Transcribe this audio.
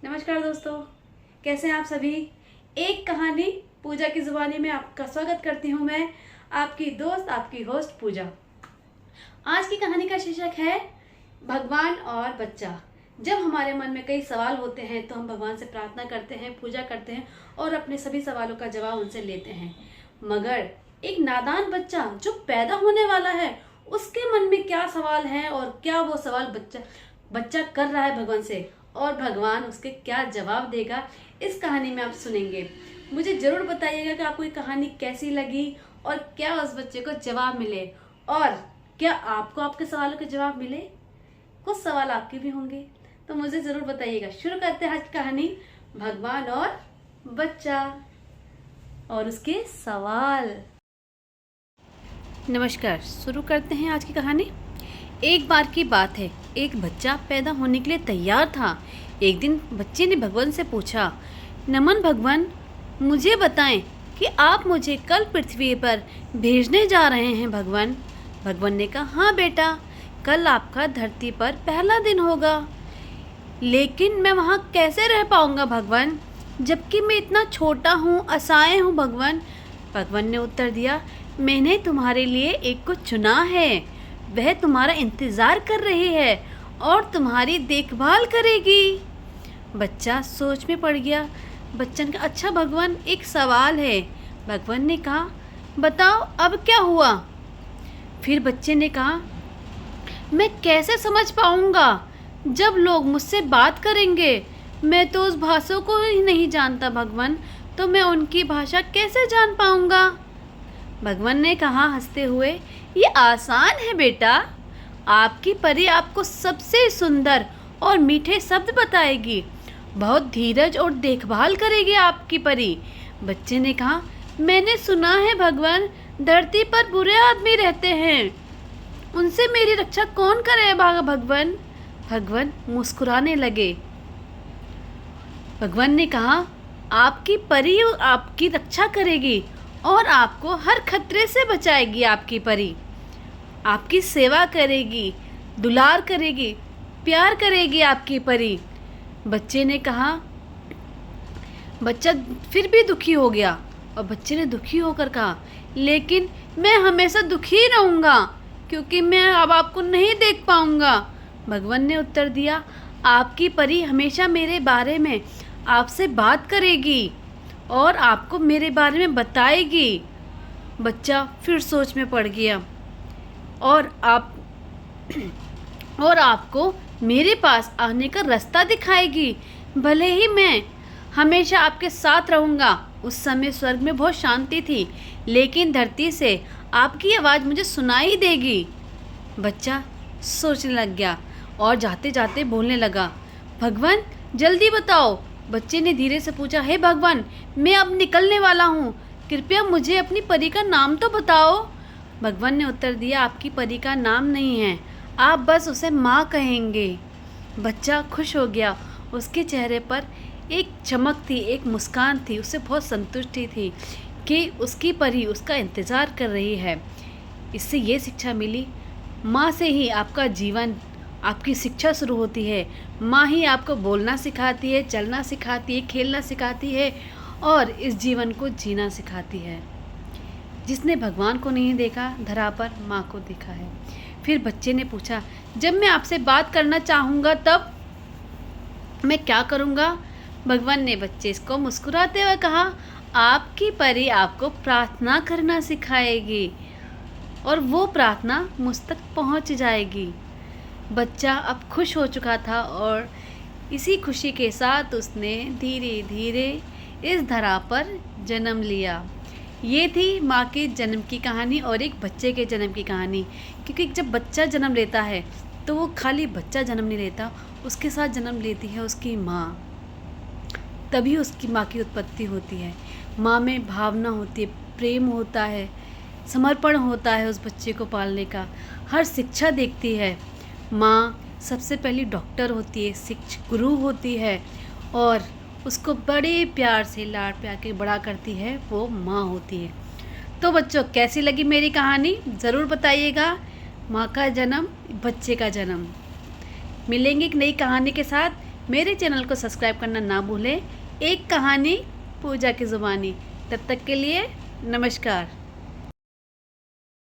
नमस्कार दोस्तों, कैसे हैं आप सभी। एक कहानी पूजा की जुबानी में आपका स्वागत करती हूँ मैं, आपकी दोस्त, आपकी होस्ट पूजा। आज की कहानी का शीर्षक है भगवान और बच्चा। जब हमारे मन में कई सवाल होते हैं तो हम भगवान से प्रार्थना करते हैं, पूजा करते हैं और अपने सभी सवालों का जवाब उनसे लेते हैं। मगर एक नादान बच्चा जो पैदा होने वाला है, उसके मन में क्या सवाल है और क्या वो सवाल बच्चा कर रहा है भगवान से, और भगवान उसके क्या जवाब देगा, इस कहानी में आप सुनेंगे। मुझे जरूर बताइएगा कि आपको ये कहानी कैसी लगी और क्या उस बच्चे को जवाब मिले, और क्या आपको आपके सवालों के जवाब मिले। कुछ सवाल आपके भी होंगे, तो मुझे जरूर बताइएगा। शुरू करते हैं आज की कहानी, भगवान और बच्चा और उसके सवाल। नमस्कार, शुरू करते हैं आज की कहानी। एक बार की बात है, एक बच्चा पैदा होने के लिए तैयार था। एक दिन बच्चे ने भगवान से पूछा, नमन भगवान, मुझे बताएं कि आप मुझे कल पृथ्वी पर भेजने जा रहे हैं भगवान। भगवान ने कहा, हाँ बेटा, कल आपका धरती पर पहला दिन होगा। लेकिन मैं वहाँ कैसे रह पाऊँगा भगवान, जबकि मैं इतना छोटा हूँ, असहाय हूँ भगवान। भगवान ने उत्तर दिया, मैंने तुम्हारे लिए एक को चुना है। वह तुम्हारा इंतज़ार कर रही है और तुम्हारी देखभाल करेगी। बच्चा सोच में पड़ गया। बच्चन का, अच्छा भगवान, एक सवाल है। भगवान ने कहा, बताओ अब क्या हुआ। फिर बच्चे ने कहा, मैं कैसे समझ पाऊंगा जब लोग मुझसे बात करेंगे। मैं तो उस भाषा को ही नहीं जानता भगवान, तो मैं उनकी भाषा कैसे जान पाऊंगा। भगवान ने कहा हंसते हुए, ये आसान है बेटा, आपकी परी आपको सबसे सुंदर और मीठे शब्द बताएगी। बहुत धीरज और देखभाल करेगी आपकी परी। बच्चे ने कहा, मैंने सुना है भगवान, धरती पर बुरे आदमी रहते हैं, उनसे मेरी रक्षा कौन करेगा भगवान। भगवान मुस्कुराने लगे। भगवान ने कहा, आपकी परी आपकी रक्षा करेगी और आपको हर खतरे से बचाएगी। आपकी परी आपकी सेवा करेगी, दुलार करेगी, प्यार करेगी आपकी परी। बच्चे ने कहा, बच्चा फिर भी दुखी हो गया और बच्चे ने दुखी होकर कहा, लेकिन मैं हमेशा दुखी रहूँगा क्योंकि मैं अब आपको नहीं देख पाऊँगा। भगवान ने उत्तर दिया, आपकी परी हमेशा मेरे बारे में आपसे बात करेगी और आपको मेरे बारे में बताएगी। बच्चा फिर सोच में पड़ गया, और आपको मेरे पास आने का रास्ता दिखाएगी। भले ही मैं हमेशा आपके साथ रहूँगा। उस समय स्वर्ग में बहुत शांति थी, लेकिन धरती से आपकी आवाज़ मुझे सुनाई देगी। बच्चा सोचने लग गया और जाते जाते बोलने लगा, भगवान जल्दी बताओ। बच्चे ने धीरे से पूछा, हे भगवान, मैं अब निकलने वाला हूँ, कृपया मुझे अपनी परी का नाम तो बताओ। भगवान ने उत्तर दिया, आपकी परी का नाम नहीं है, आप बस उसे माँ कहेंगे। बच्चा खुश हो गया। उसके चेहरे पर एक चमक थी, एक मुस्कान थी। उसे बहुत संतुष्टि थी कि उसकी परी उसका इंतज़ार कर रही है। इससे ये शिक्षा मिली, माँ से ही आपका जीवन, आपकी शिक्षा शुरू होती है। माँ ही आपको बोलना सिखाती है, चलना सिखाती है, खेलना सिखाती है और इस जीवन को जीना सिखाती है। जिसने भगवान को नहीं देखा, धरा पर माँ को देखा है। फिर बच्चे ने पूछा, जब मैं आपसे बात करना चाहूँगा तब मैं क्या करूँगा। भगवान ने बच्चे को मुस्कुराते हुए कहा, आपकी परी आपको प्रार्थना करना सिखाएगी और वो प्रार्थना मुझ तक पहुँच जाएगी। बच्चा अब खुश हो चुका था और इसी खुशी के साथ उसने धीरे धीरे इस धरा पर जन्म लिया। ये थी माँ के जन्म की कहानी और एक बच्चे के जन्म की कहानी। क्योंकि जब बच्चा जन्म लेता है तो वो खाली बच्चा जन्म नहीं लेता, उसके साथ जन्म लेती है उसकी माँ। तभी उसकी माँ की उत्पत्ति होती है। माँ में भावना होती है, प्रेम होता है, समर्पण होता है उस बच्चे को पालने का, हर शिक्षा देखती है। माँ सबसे पहली डॉक्टर होती है, शिक्षक गुरु होती है और उसको बड़े प्यार से लाड प्यार के बड़ा करती है, वो माँ होती है। तो बच्चों, कैसी लगी मेरी कहानी ज़रूर बताइएगा। माँ का जन्म, बच्चे का जन्म। मिलेंगे एक नई कहानी के साथ। मेरे चैनल को सब्सक्राइब करना ना भूलें। एक कहानी पूजा की ज़ुबानी। तब तक के लिए नमस्कार।